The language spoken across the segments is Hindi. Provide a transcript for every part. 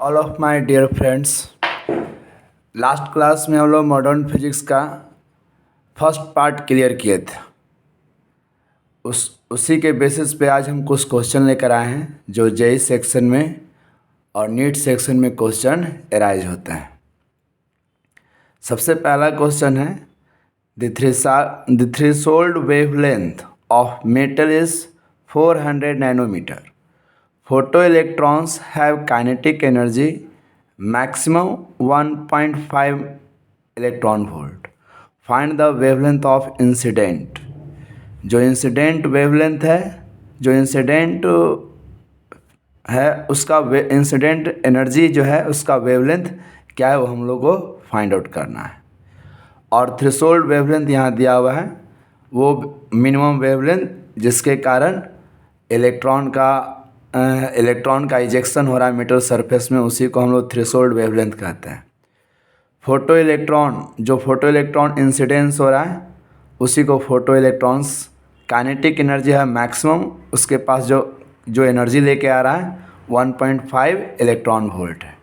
All of my dear friends. Last class में हम लोग मॉडर्न फिजिक्स का फर्स्ट पार्ट क्लियर किए थे। उसी के बेसिस पे आज हम कुछ क्वेश्चन लेकर आए हैं जो जेई सेक्शन में और नीट सेक्शन में क्वेश्चन एराइज होते हैं। सबसे पहला क्वेश्चन है the threshold wavelength of metal is 400 nanometer. Photoelectrons have kinetic energy maximum 1.5 electron volt. Find the wavelength of incident. जो इंसिडेंट वेवलेंथ है, जो इंसिडेंट है उसका इंसिडेंट एनर्जी जो है उसका वेवलेंथ क्या है वो हम लोग को फाइंड आउट करना है। और थ्रेशोल्ड वेवलेंथ यहाँ दिया हुआ है, वो मिनिमम वेवलेंथ जिसके कारण इलेक्ट्रॉन का इजेक्शन हो रहा है मेटल सरफेस में, उसी को हम लोग थ्रेशोल्ड वेवलेंथ कहते हैं। फोटो इलेक्ट्रॉन इंसिडेंस हो रहा है उसी को फोटो इलेक्ट्रॉन्स। काइनेटिक एनर्जी है मैक्सिमम, उसके पास जो एनर्जी लेके आ रहा है 1.5 इलेक्ट्रॉन वोल्ट है।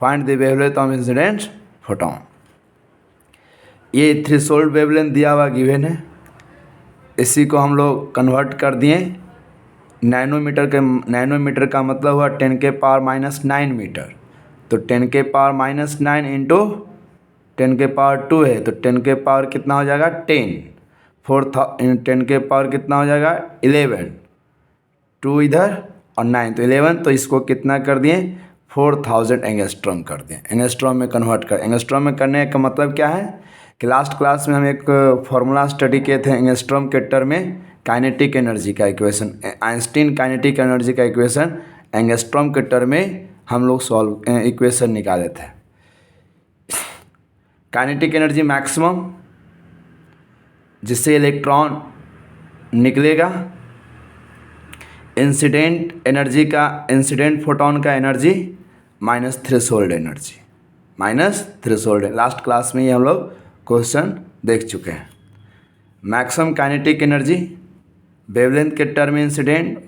Find the wavelength of incident photon. ये थ्रेशोल्ड वेवलेंथ दिया हुआ गिवन है, इसी को हम लोग कन्वर्ट कर दिए नैनोमीटर का मतलब हुआ 10⁻⁹ मीटर। तो 10⁻⁹ इंटू 10⁻² है तो 10 कितना हो जाएगा 10। 10 कितना हो जाएगा 11, 2 इधर और 9 तो 11। तो इसको कितना कर दिए 4000 एंगस्ट्रॉम कर दिए। एंगस्ट्रॉम में कन्वर्ट कर, एंगस्ट्रॉम में करने का मतलब क्या है कि लास्ट क्लास में हम एक फॉर्मूला स्टडी किए थे एंगस्ट्रॉम के टर्म में काइनेटिक एनर्जी का इक्वेशन, आइंस्टीन काइनेटिक एनर्जी का इक्वेशन एंगस्ट्रॉम के टर्म में हम लोग इक्वेशन निकाले थे। काइनेटिक एनर्जी मैक्सिमम जिससे इलेक्ट्रॉन निकलेगा, इंसिडेंट फोटोन का energy minus threshold energy, last class में ये हम लोग क्वेश्चन देख चुके हैं। मैक्सिमम काइनेटिक एनर्जी वेवलेंथ के term incident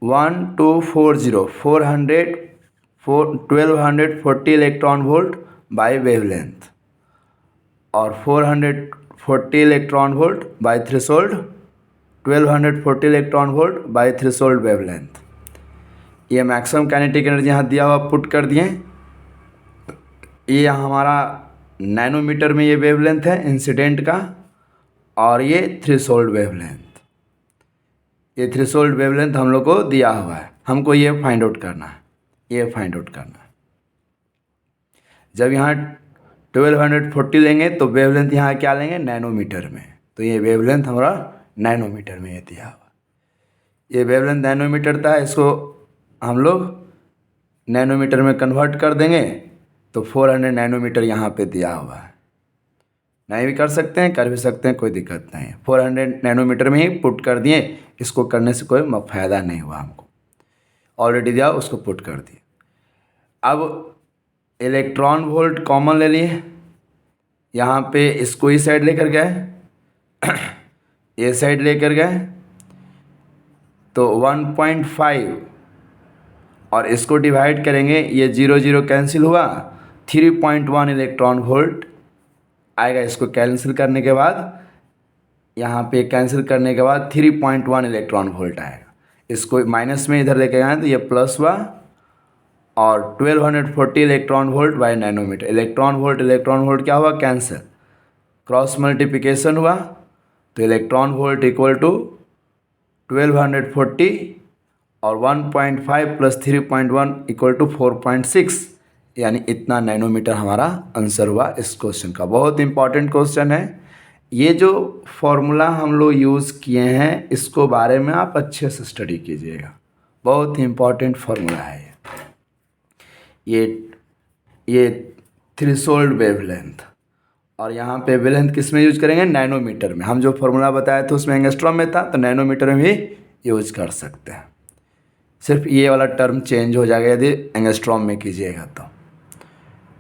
1240 electron volt bye wavelength और 440 electron volt bye threshold, 1240 electron volt bye threshold wavelength. ये मैक्सिमम काइनेटिक एनर्जी यहाँ दिया हुआ पुट कर दिए। ये हमारा नैनोमीटर में ये वेवलेंथ है इंसिडेंट का और ये थ्रेशोल्ड वेवलेंथ। ये थ्रेशोल्ड वेवलेंथ हम लोग को दिया हुआ है, हमको ये फाइंड आउट करना है, जब यहाँ 1240 लेंगे तो वेवलेंथ यहाँ क्या लेंगे नैनोमीटर में, तो ये वेवलेंथ हमारा नैनोमीटर में ये दिया हुआ। ये वेवलेंथ नैनोमीटर था, इसको हम लोग नैनोमीटर में कन्वर्ट कर देंगे तो 400 नैनोमीटर यहाँ पे दिया हुआ है। नहीं भी कर सकते हैं, कर भी सकते हैं, कोई दिक्कत नहीं है। 400 नैनोमीटर में ही पुट कर दिए, इसको करने से कोई फ़ायदा नहीं हुआ, हमको ऑलरेडी दिया उसको पुट कर दिए। अब इलेक्ट्रॉन वोल्ट कॉमन ले लिए, यहाँ पे इसको इस साइड लेकर गए ये साइड लेकर गए तो 1.5 और इसको डिवाइड करेंगे, ये 0 0 कैंसिल हुआ, 3.1 इलेक्ट्रॉन वोल्ट आएगा। इसको कैंसिल करने के बाद यहाँ पे कैंसिल करने के बाद 3.1 इलेक्ट्रॉन वोल्ट आएगा। इसको माइनस में इधर लेके आए तो ये प्लस हुआ और 1240 electron volt by nanometer. Electron volt क्या हुआ कैंसिल, क्रॉस मल्टीप्लिकेशन हुआ तो इलेक्ट्रॉन वोल्ट इक्वल टू 1240 और 1.5 प्लस 3.1 इक्वल टू 4.6, यानी इतना नैनोमीटर हमारा आंसर हुआ इस क्वेश्चन का। बहुत इंपॉर्टेंट क्वेश्चन है। ये जो फॉर्मूला हम लोग यूज़ किए हैं इसको बारे में आप अच्छे से स्टडी कीजिएगा, बहुत ही इंपॉर्टेंट फॉर्मूला है ये थ्रेशोल्ड वेवलेंथ। और यहाँ पे वेवलेंथ किस में यूज करेंगे नैनोमीटर में। हम जो फॉर्मूला बताए थे उसमें एंगस्ट्रॉम में था तो नैनोमीटर में भी यूज कर सकते हैं। सिर्फ ये वाला टर्म चेंज हो जाएगा यदि एंगस्ट्रॉम में कीजिएगा तो।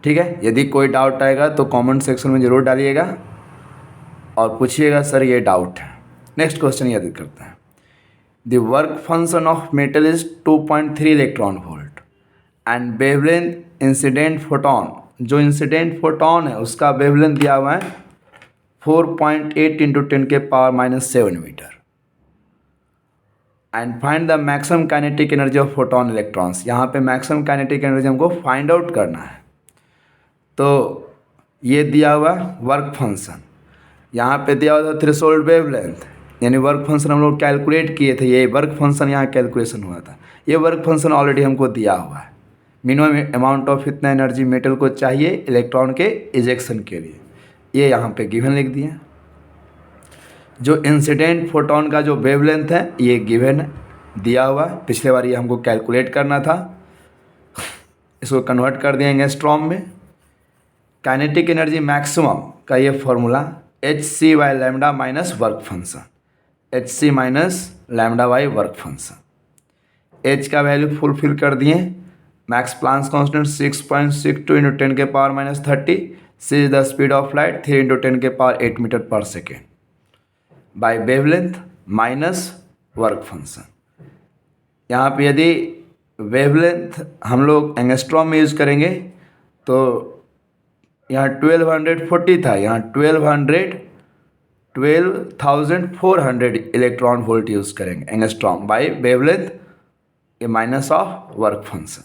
ठीक है, यदि कोई डाउट आएगा तो कमेंट सेक्शन में ज़रूर डालिएगा और पूछिएगा सर ये डाउट है। नेक्स्ट क्वेश्चन याद करते हैं। The work function of metal is 2.3 electron volt and wavelength incident photon, जो इंसिडेंट फोटोन है उसका वेवलेंथ दिया हुआ है 4.8 into 10⁻⁻7 meter. And find the maximum kinetic energy of photon electrons, यहाँ पे मैक्सिमम काइनेटिक एनर्जी हमको फाइंड आउट करना है। तो ये दिया हुआ वर्क फंक्शन, यहाँ पे दिया हुआ था थ्रेशोल्ड वेवलेंथ, यानी वर्क फंक्शन हम लोग कैलकुलेट किए थे, ये वर्क फंक्शन यहाँ कैलकुलेशन हुआ था। ये वर्क फंक्शन ऑलरेडी हमको दिया हुआ है। मिनिमम अमाउंट ऑफ इतना एनर्जी मेटल को चाहिए इलेक्ट्रॉन के इजेक्शन के लिए, ये यहाँ पे गिवन लिख दिए। जो इंसिडेंट फोटोन का जो वेवलेंथ है ये गिवन दिया हुआ, पिछले बार ये हमको कैलकुलेट करना था, इसको कन्वर्ट कर दिए एंगस्ट्रॉम में। काइनेटिक एनर्जी मैक्सिमम का ये formula hc/λ minus work function, hc minus lambda by work function. h का वैल्यू फुलफिल कर दिए, Max Planck's constant 6.62 into 10⁻30, c is the speed of light 3 into 10⁸ metre per second by wavelength minus work function. यहाँ पे यदि वेवलेंथ हम लोग एंगस्ट्रॉम में यूज़ करेंगे तो यहाँ 1240 था, यहाँ 12,400 इलेक्ट्रॉन वोल्ट यूज़ करेंगे एंगस्ट्रॉम बाई वेवलेंथ, ये माइनस ऑफ वर्क फंक्शन।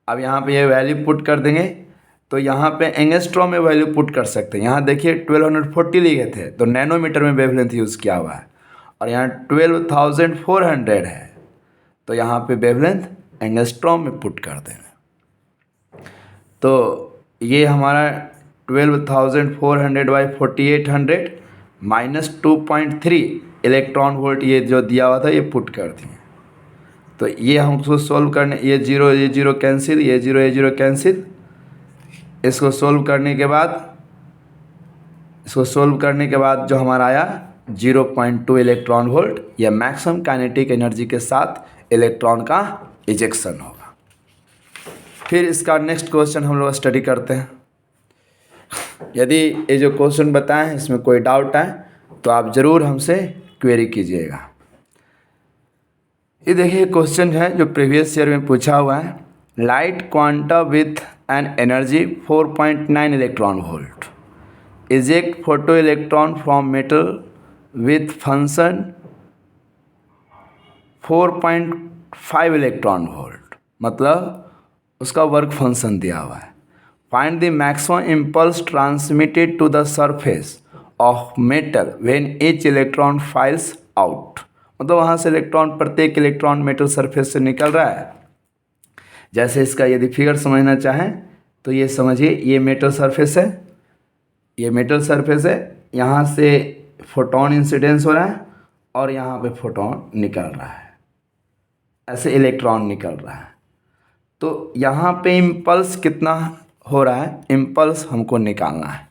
अब यहाँ पे ये वैल्यू पुट कर देंगे तो यहाँ पे एंगस्ट्रॉम में वैल्यू पुट कर सकते हैं। यहाँ देखिए 1240 लिखे थे तो नैनोमीटर में वेवलेंथ यूज़ किया हुआ है, और यहाँ 12,400 है तो यहाँ पे वेवलेंथ एंगस्ट्रॉम में पुट कर देंगे। तो ये हमारा 12,400 बाई 4800 माइनस 2.3 इलेक्ट्रॉन वोल्ट ये जो दिया हुआ था ये पुट कर दिए। तो ये हमको सोल्व करने, ये जीरो कैंसिल, ये जीरो कैंसिल, इसको सोल्व करने के बाद जो हमारा आया 0.2 इलेक्ट्रॉन वोल्ट, यह मैक्सिमम काइनेटिक एनर्जी के साथ इलेक्ट्रॉन का इजेक्शन होगा। फिर इसका नेक्स्ट क्वेश्चन हम लोग स्टडी करते हैं। यदि ये जो क्वेश्चन बताए हैं इसमें कोई डाउट है तो आप ज़रूर हमसे क्वेरी कीजिएगा। ये देखिए क्वेश्चन है जो प्रीवियस ईयर में पूछा हुआ है, light quantum with an energy 4.9 electron volt eject photo electron from metal with function 4.5 electron volt, मतलब उसका वर्क फंक्शन दिया हुआ है। Find the maximum impulse transmitted to the surface of metal when each electron flies out, मतलब वहाँ से इलेक्ट्रॉन, प्रत्येक इलेक्ट्रॉन मेटल सरफेस से निकल रहा है। जैसे इसका यदि फिगर समझना चाहें तो ये समझिए, ये मेटल सरफेस है, ये मेटल सरफेस है, यहाँ से फोटोन इंसिडेंस हो रहा है और यहाँ पे फोटोन निकल रहा है, ऐसे इलेक्ट्रॉन निकल रहा है। तो यहाँ पे इम्पल्स कितना हो रहा है, इम्पल्स हमको निकालना है।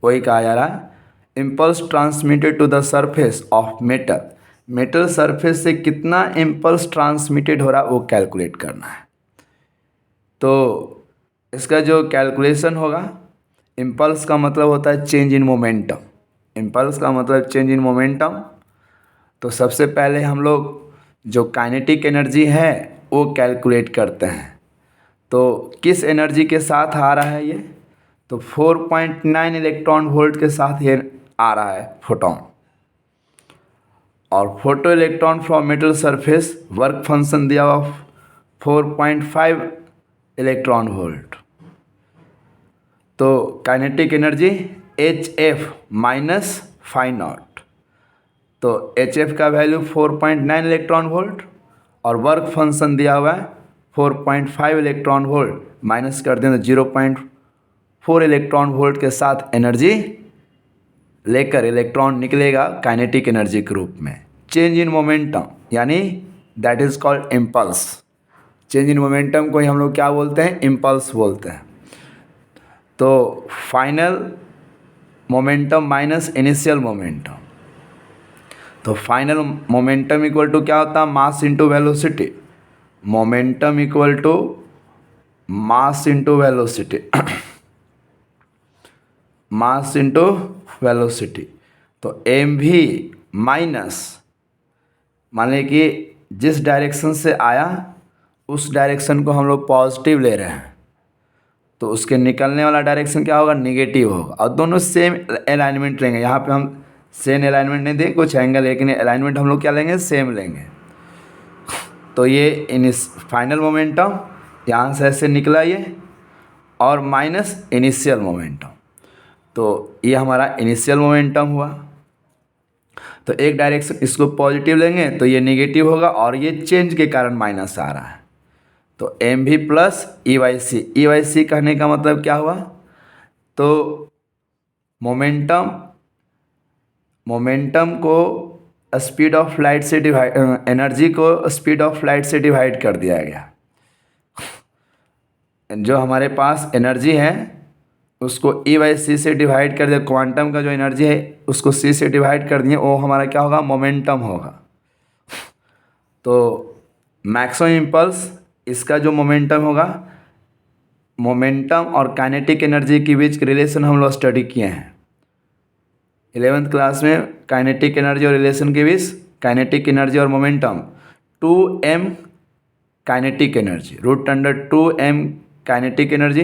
वही कहा जा रहा है impulse transmitted to the surface of metal, metal surface से कितना इम्पल्स ट्रांसमिटेड हो रहा है वो कैलकुलेट करना है। तो इसका जो कैलकुलेशन होगा, इम्पल्स का मतलब होता है चेंज इन मोमेंटम, इम्पल्स का मतलब चेंज इन मोमेंटम। तो सबसे पहले हम लोग जो काइनेटिक एनर्जी है वो कैलकुलेट करते हैं। तो किस एनर्जी के साथ आ रहा है ये, तो 4.9 इलेक्ट्रॉन वोल्ट के साथ ये आ रहा है फोटोन। और photo electron from metal surface work function दिया हुआ 4.5 इलेक्ट्रॉन वोल्ट। तो kinetic energy HF minus phi naught, तो HF का वैल्यू 4.9 इलेक्ट्रॉन वोल्ट और वर्क फंक्शन दिया हुआ है 4.5 इलेक्ट्रॉन वोल्ट, माइनस कर दें तो 0.4 इलेक्ट्रॉन वोल्ट के साथ एनर्जी लेकर इलेक्ट्रॉन निकलेगा काइनेटिक एनर्जी के रूप में। चेंज इन मोमेंटम यानी that is called impulse. Change in momentum को ही हम लोग क्या बोलते हैं, इम्पल्स बोलते हैं। तो final momentum minus initial momentum, तो फाइनल मोमेंटम इक्वल टू क्या होता है, mass into velocity. Momentum equal to mass into velocity, mass into velocity. तो mv माइनस, मान लें कि जिस डायरेक्शन से आया उस डायरेक्शन को हम लोग पॉजिटिव ले रहे हैं तो उसके निकलने वाला डायरेक्शन क्या होगा, निगेटिव होगा। और दोनों सेम अलाइनमेंट लेंगे। यहाँ पे हम सेम अलाइनमेंट नहीं देंगे, कुछ एंगल, लेकिन अलाइनमेंट हम लोग क्या लेंगे, सेम लेंगे। तो ये फाइनल मोमेंटम यहाँ से ऐसे निकला ये, और माइनस इनिशियल मोमेंटम, तो ये हमारा इनिशियल मोमेंटम हुआ। तो एक डायरेक्शन इसको पॉजिटिव लेंगे तो ये नेगेटिव होगा, और ये चेंज के कारण माइनस आ रहा है, तो एम भी plus E by C. E by C कहने का मतलब क्या हुआ, तो मोमेंटम को स्पीड ऑफ लाइट से डिवाइड, एनर्जी को स्पीड ऑफ लाइट से डिवाइड कर दिया गया। जो हमारे पास एनर्जी है उसको ई बाई सी से डिवाइड कर दिया, क्वांटम का जो एनर्जी है उसको सी से डिवाइड कर दिए, वो हमारा क्या होगा, मोमेंटम होगा। तो मैक्सिमम इम्पल्स, इसका जो मोमेंटम होगा, मोमेंटम और काइनेटिक एनर्जी के बीच रिलेशन हम लोग स्टडी किए हैं 11th क्लास में। काइनेटिक एनर्जी और रिलेशन के बीच, काइनेटिक एनर्जी और momentum, 2m kinetic energy √2m kinetic energy,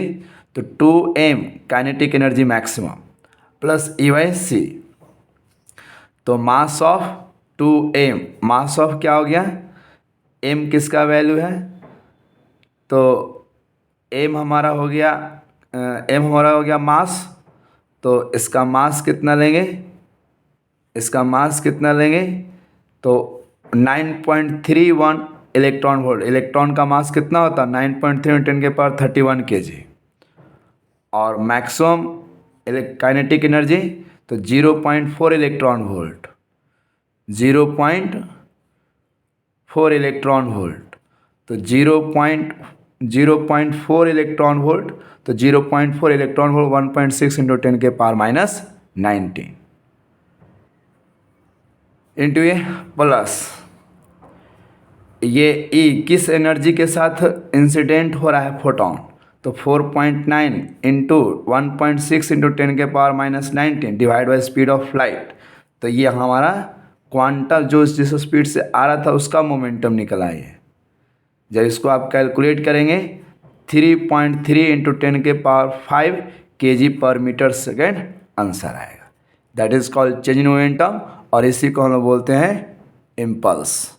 तो 2m kinetic energy maximum plus E by C. तो mass of 2m, mass of क्या हो गया, m किसका वैल्यू है, तो m हमारा हो गया मास। तो इसका मास कितना लेंगे, तो 9.31 इलेक्ट्रॉन वोल्ट। इलेक्ट्रॉन का मास कितना होता है, 9.3 × 10⁻31 kg। और मैक्सिमम काइनेटिक एनर्जी तो 0.4 इलेक्ट्रॉन वोल्ट, 0.4 इलेक्ट्रॉन वोल्ट। तो 0.4 इलेक्ट्रॉन वोल्ट, तो 0.4 इलेक्ट्रॉन वोल्ट 1.6 × 10⁻19 इंटू ये प्लस ये ई किस एनर्जी के साथ इंसिडेंट हो रहा है, फोटोन, तो 4.9 into 1.6 × 10⁻19 divide by speed of light. तो ये हमारा क्वांटम जो जिस स्पीड से आ रहा था उसका मोमेंटम निकला है। जब इसको आप कैलकुलेट करेंगे 3.3 × 10⁵ kg/m² आंसर आएगा। That is called change in momentum, और इसी को हम लोग बोलते हैं इम्पल्स।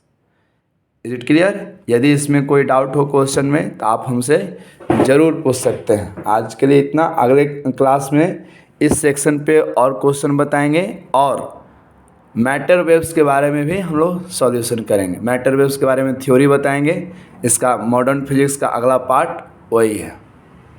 Is it clear? यदि इसमें कोई डाउट हो क्वेश्चन में तो आप हमसे ज़रूर पूछ सकते हैं। आज के लिए इतना, अगले क्लास में इस सेक्शन पे और क्वेश्चन बताएंगे, और मैटर वेव्स के बारे में भी हम लोग सॉल्यूशन करेंगे। मैटर वेव्स के बारे में थ्योरी बताएंगे। इसका मॉडर्न फिजिक्स का अगला पार्ट वही है।